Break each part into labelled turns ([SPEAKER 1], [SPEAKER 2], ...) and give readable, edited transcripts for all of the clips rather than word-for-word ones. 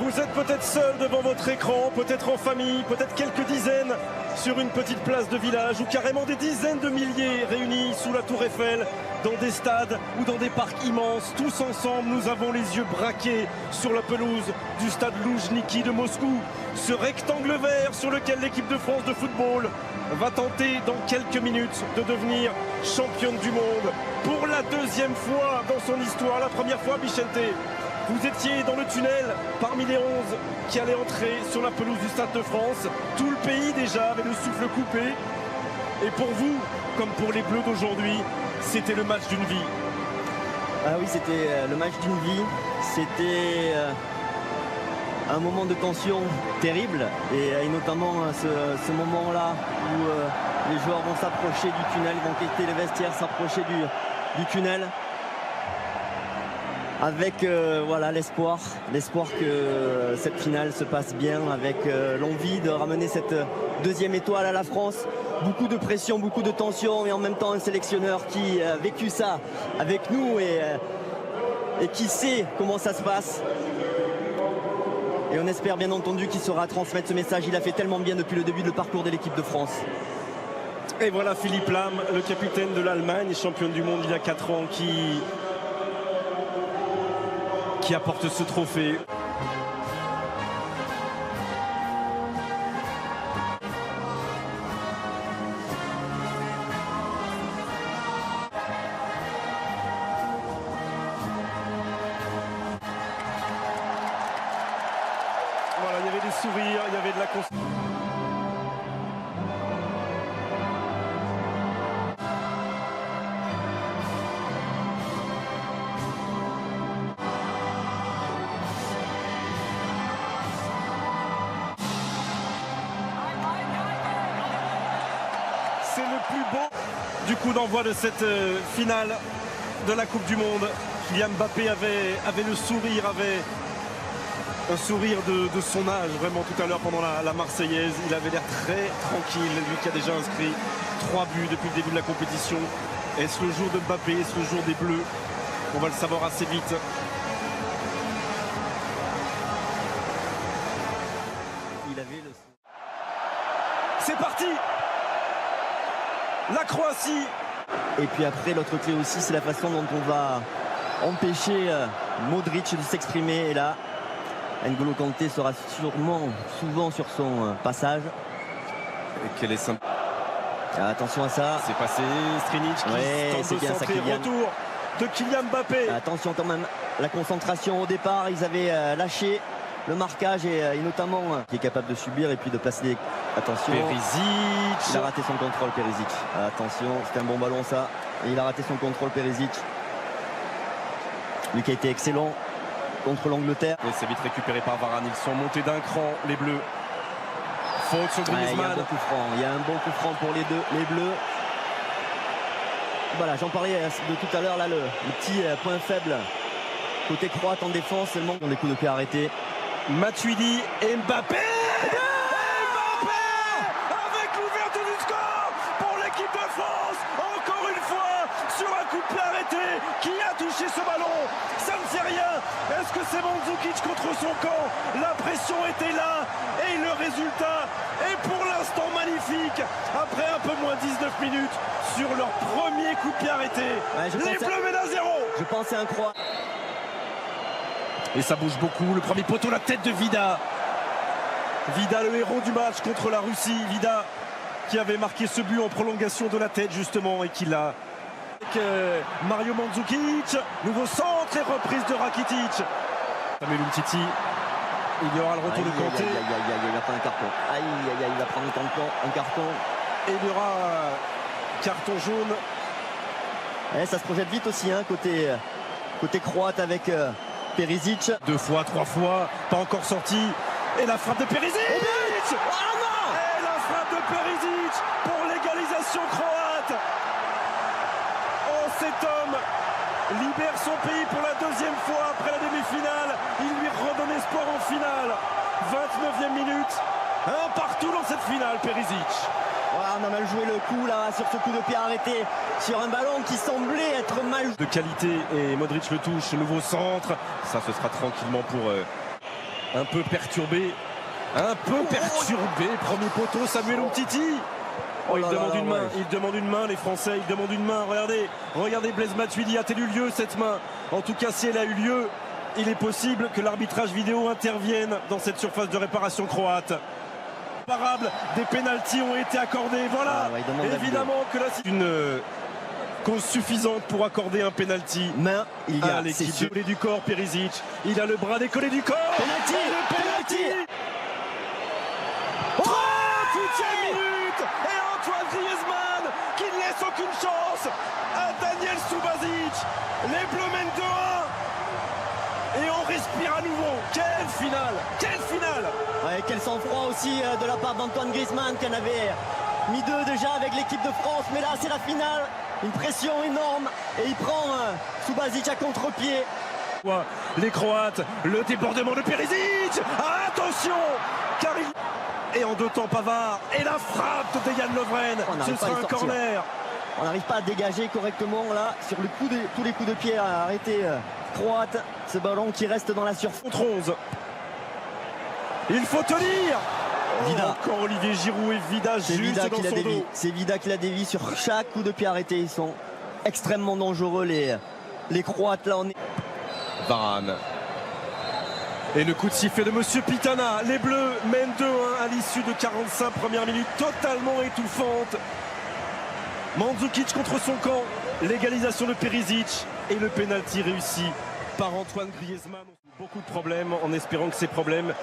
[SPEAKER 1] Vous êtes peut-être seul devant votre écran, peut-être en famille, peut-être quelques dizaines sur une petite place de village ou carrément des dizaines de milliers réunis sous la Tour Eiffel, dans des stades ou dans des parcs immenses. Tous ensemble, nous avons les yeux braqués sur la pelouse du stade Loujniki de Moscou. Ce rectangle vert sur lequel l'équipe de France de football va tenter dans quelques minutes de devenir championne du monde pour la deuxième fois dans son histoire. La première fois, Vicente, vous étiez dans le tunnel parmi les 11 qui allaient entrer sur la pelouse du Stade de France. Tout le pays déjà avait le souffle coupé. Et pour vous, comme pour les Bleus d'aujourd'hui, c'était le match d'une vie.
[SPEAKER 2] Ah oui, c'était le match d'une vie. C'était un moment de tension terrible. Et notamment ce moment-là où les joueurs vont s'approcher du tunnel, vont quitter les vestiaires, s'approcher du tunnel. Avec voilà, l'espoir que cette finale se passe bien, avec l'envie de ramener cette deuxième étoile à la France. Beaucoup de pression, beaucoup de tension, et en même temps un sélectionneur qui a vécu ça avec nous et qui sait comment ça se passe. Et on espère bien entendu qu'il saura transmettre ce message. Il a fait tellement bien depuis le début de parcours de l'équipe de France.
[SPEAKER 1] Et voilà Philippe Lahm, le capitaine de l'Allemagne, championne du monde il y a 4 ans, qui apporte ce trophée. Voilà, il y avait des sourires, il y avait de la confiance. C'est le plus beau du coup d'envoi de cette finale de la Coupe du Monde. Kylian Mbappé avait le sourire, avait un sourire de son âge, vraiment tout à l'heure pendant la Marseillaise. Il avait l'air très tranquille, lui qui a déjà inscrit 3 buts depuis le début de la compétition. Est-ce le jour de Mbappé, est-ce le jour des Bleus? On va le savoir assez vite. C'est parti! La Croatie.
[SPEAKER 2] Et puis après, l'autre clé aussi, c'est la façon dont on va empêcher Modric de s'exprimer. Et là, N'Golo Kanté sera souvent sur son passage.
[SPEAKER 1] Et quel est simple.
[SPEAKER 2] Attention à ça.
[SPEAKER 1] C'est passé Strinic qui tente de centrer. Retour de Kylian Mbappé.
[SPEAKER 2] Attention quand même, la concentration au départ. Ils avaient lâché le marquage et notamment qui est capable de subir et puis de placer des... Attention,
[SPEAKER 1] Perisic.
[SPEAKER 2] Il a raté son contrôle, Perisic. Attention, c'était un bon ballon ça. Et il a raté son contrôle, Perisic. Lui qui a été excellent contre l'Angleterre.
[SPEAKER 1] Et c'est vite récupéré par Varane. Ils sont montés d'un cran, les Bleus. Faute sur Griezmann.
[SPEAKER 2] Il y a un bon coup franc. Il y a un bon coup franc pour les Bleus. Voilà, j'en parlais de tout à l'heure là, le petit point faible côté croate en défense, seulement des coups de pied arrêtés.
[SPEAKER 1] Matuidi et Mbappé. Avec l'ouverture du score pour l'équipe de France. Encore une fois sur un coup de pied arrêté. Qui a touché ce ballon? Ça ne fait rien. Est-ce que c'est Mandzukic contre son camp? La pression était là et le résultat est pour l'instant magnifique. Après un peu moins 19 minutes sur leur premier coup de pied arrêté. Les Bleus mènent à 0.
[SPEAKER 2] Je pense à un Croate.
[SPEAKER 1] Et ça bouge beaucoup. Le premier poteau, la tête de Vida. Vida, le héros du match contre la Russie. Vida qui avait marqué ce but en prolongation de la tête justement et qui l'a. Avec Mario Mandzukic. Nouveau centre et reprise de Rakitic. Samuel Umtiti. Il y aura le retour de Kanté.
[SPEAKER 2] Il va prendre un carton. Il va prendre un carton.
[SPEAKER 1] Et il y aura carton jaune.
[SPEAKER 2] Et ça se projette vite aussi hein, côté croate avec Perisic.
[SPEAKER 1] 2 fois, 3 fois, pas encore sorti. Et la frappe de Perisic.
[SPEAKER 2] Oh non!
[SPEAKER 1] Et la frappe de Perisic pour l'égalisation croate. Oh, cet homme libère son pays pour la deuxième fois après la demi-finale. Il lui redonne espoir en finale. 29e minute. Un partout dans cette finale, Perisic.
[SPEAKER 2] On a mal joué le coup là sur ce coup de pied arrêté sur un ballon qui semblait être mal.
[SPEAKER 1] De qualité et Modric le touche, nouveau centre. Ça ce sera tranquillement pour Un peu perturbé. Un peu perturbé. Premier poteau, Samuel Umtiti. Oh, il demande une main, il demande une main, les Français, ils demandent une main. Regardez Blaise Matuidi, a-t-elle eu lieu cette main? En tout cas, si elle a eu lieu, il est possible que l'arbitrage vidéo intervienne dans cette surface de réparation croate. Des pénaltys ont été accordés. Voilà, évidemment que là, c'est une cause suffisante pour accorder un pénalty.
[SPEAKER 2] Main, il y a
[SPEAKER 1] l'équipe décollée du corps, Perisic. Il a le bras décollé du corps.
[SPEAKER 2] Pénalty,
[SPEAKER 1] le pénalty. 38e minute et Antoine Griezmann qui ne laisse aucune chance à Daniel Subasic. Les Bleus mènent 2-1 et on respire à nouveau. Quelle finale! Quelle finale!
[SPEAKER 2] Ouais, quel sang-froid aussi de la part d'Antoine Griezmann qui en avait mis 2 déjà avec l'équipe de France. Mais là, c'est la finale. Une pression énorme et il prend Subasic à contre-pied.
[SPEAKER 1] Les Croates, le débordement de Perisic. Attention, car il... Et en 2 temps Pavard. Et la frappe de Dejan Lovren. Ce sera un corner.
[SPEAKER 2] On n'arrive pas à dégager correctement là sur le coup tous les coups de pied à arrêter Croate. Ce ballon qui reste dans la surface.
[SPEAKER 1] Contre 11. Il faut tenir.
[SPEAKER 2] Vida.
[SPEAKER 1] Encore Olivier Giroud et Vida juste dans son dos.
[SPEAKER 2] C'est Vida qui la dévie sur chaque coup de pied arrêté. Ils sont extrêmement dangereux les Croates là.
[SPEAKER 1] Varane. Et le coup de sifflet de Monsieur Pitana. Les Bleus mènent 2-1 à l'issue de 45 premières minutes totalement étouffantes. Mandzukic contre son camp. L'égalisation de Perisic et le pénalty réussi par Antoine Griezmann. Beaucoup de problèmes en espérant que ces problèmes,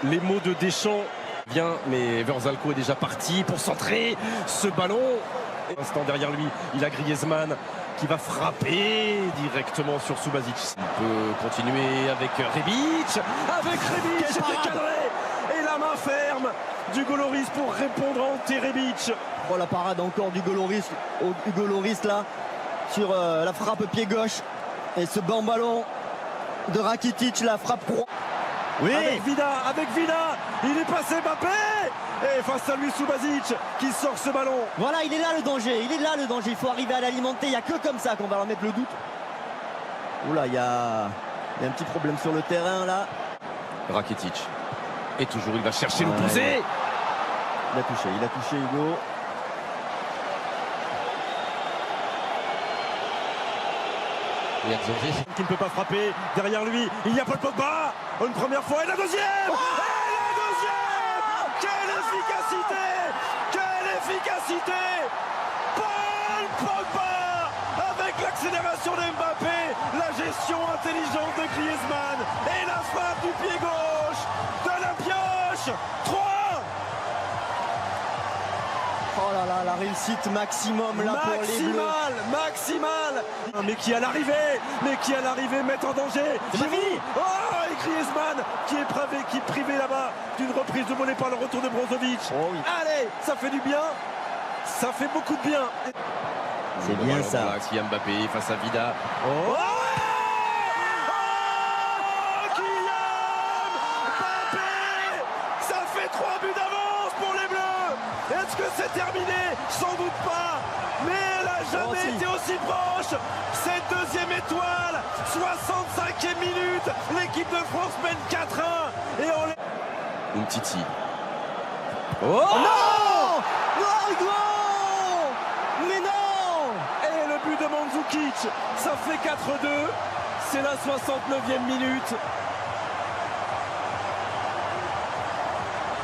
[SPEAKER 1] les mots de Deschamps, bien, mais Verzalco est déjà parti pour centrer ce ballon. Un instant derrière lui, il a Griezmann qui va frapper directement sur Subasic. Il peut continuer avec Rebic. Avec Rebic, c'était cadré. Et la main ferme d'Hugo Lloris pour répondre à Ante Rebic.
[SPEAKER 2] Oh, la parade encore d'Hugo Lloris là sur la frappe pied gauche. Et ce bon ballon de Rakitic, la frappe pro.
[SPEAKER 1] Oui. Avec Vida, il est passé Mbappé. Et face à lui Subasic qui sort ce ballon.
[SPEAKER 2] Voilà, il est là le danger, il faut arriver à l'alimenter, il n'y a que comme ça qu'on va leur mettre le doute. Oula, il y a un petit problème sur le terrain là.
[SPEAKER 1] Rakitic. Et toujours il va chercher le pousser.
[SPEAKER 2] Il a touché Hugo.
[SPEAKER 1] Qui ne peut pas frapper. Derrière lui, il y a Paul Pogba. Une première fois et la deuxième. Quelle efficacité! Paul Pogba avec l'accélération de Mbappé, la gestion intelligente de Griezmann et la frappe du pied gauche de la pioche. 3.
[SPEAKER 2] Oh là là, la réussite maximum là pour les Bleus.
[SPEAKER 1] Maximale. Mais qui à l'arrivée met en danger.
[SPEAKER 2] C'est pas fini.
[SPEAKER 1] Oh, et Griezmann qui est privé là-bas d'une reprise de volée par le retour de Brozovic.
[SPEAKER 2] Oh oui.
[SPEAKER 1] Allez, ça fait du bien. Ça fait beaucoup de bien.
[SPEAKER 2] C'est bien ça.
[SPEAKER 1] Voilà, Mbappé face à Vida. Oh, Kylian Mbappé. Ça fait 3 buts d'avance pour les Bleus. Est-ce que c'est terminé? Sans doute pas. Mais elle n'a jamais été aussi proche. Cette deuxième étoile, 65e minute. L'équipe de France mène 4-1. Et on Umtiti.
[SPEAKER 2] Oh non! Non, Hugo! Mais non!
[SPEAKER 1] Et le but de Mandzukic, ça fait 4-2. C'est la 69e minute.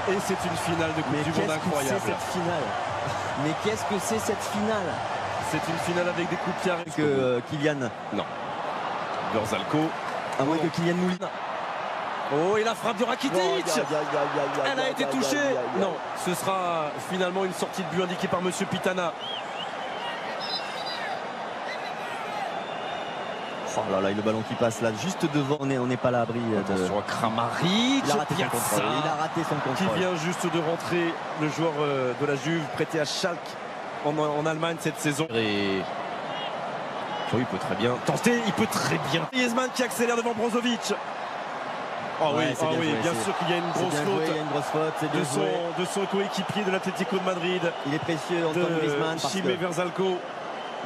[SPEAKER 1] Et c'est une finale de Coupe du Monde incroyable.
[SPEAKER 2] Mais qu'est-ce que c'est cette finale?
[SPEAKER 1] C'est une finale avec des coups de pied arrêtés.
[SPEAKER 2] Que Kylian.
[SPEAKER 1] Non. Verzalco.
[SPEAKER 2] À moins que Kylian Moulin.
[SPEAKER 1] Oh, et la frappe de Rakitic. Elle a été touchée. Non, ce sera finalement une sortie de but indiquée par Monsieur Pitana.
[SPEAKER 2] Oh là là, le ballon qui passe là, juste devant, on n'est pas à l'abri.
[SPEAKER 1] Attention à Kramaric.
[SPEAKER 2] Il a raté son contrôle.
[SPEAKER 1] Qui vient juste de rentrer, le joueur de la Juve, prêté à Schalke en Allemagne cette saison. Et... Oh, il peut très bien tenter, il peut très bien. Griezmann qui accélère devant Brozovic. Oh oui, bien sûr qu'il y a une grosse faute, de son coéquipier de l'Atlético de Madrid.
[SPEAKER 2] Il est précieux, Antoine Griezmann.
[SPEAKER 1] Chimé Verzalco.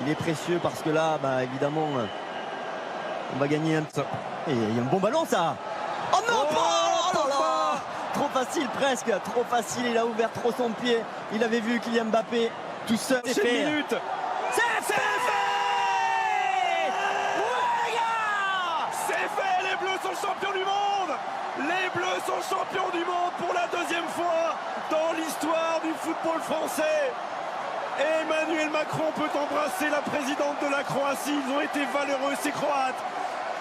[SPEAKER 2] Il est précieux parce que là, évidemment, on va gagner un petit... Et il y a un bon ballon, ça. Oh non, facile presque, trop facile, il a ouvert trop son pied, il avait vu Kylian Mbappé tout seul.
[SPEAKER 1] C'est fait. Minute.
[SPEAKER 2] C'est fait.
[SPEAKER 1] C'est fait, les Bleus sont champions du monde. Les Bleus sont champions du monde pour la deuxième fois dans l'histoire du football français. Emmanuel Macron peut embrasser la présidente de la Croatie. Ils ont été valeureux, ces Croates.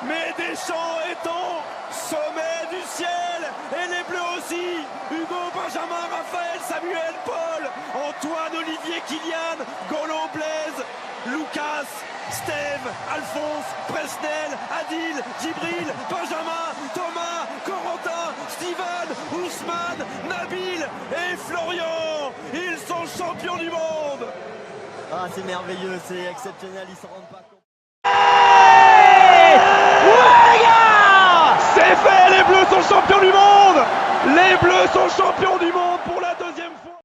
[SPEAKER 1] Mais Deschamps est au sommet du ciel. Et les Bleus aussi. Hugo, Benjamin, Raphaël, Samuel, Paul, Antoine, Olivier, Kylian, Golo, Blaise, Lucas, Steve, Alphonse, Presnel, Adil, Djibril, Benjamin, Thomas, Corentin, Steven, Ousmane, Nabil et Florian. Ils sont champions du monde.
[SPEAKER 2] Ah, c'est merveilleux, c'est exceptionnel, ils s'en rendent pas compte.
[SPEAKER 1] C'est fait, les Bleus sont champions du monde. Les Bleus sont champions du monde pour la deuxième.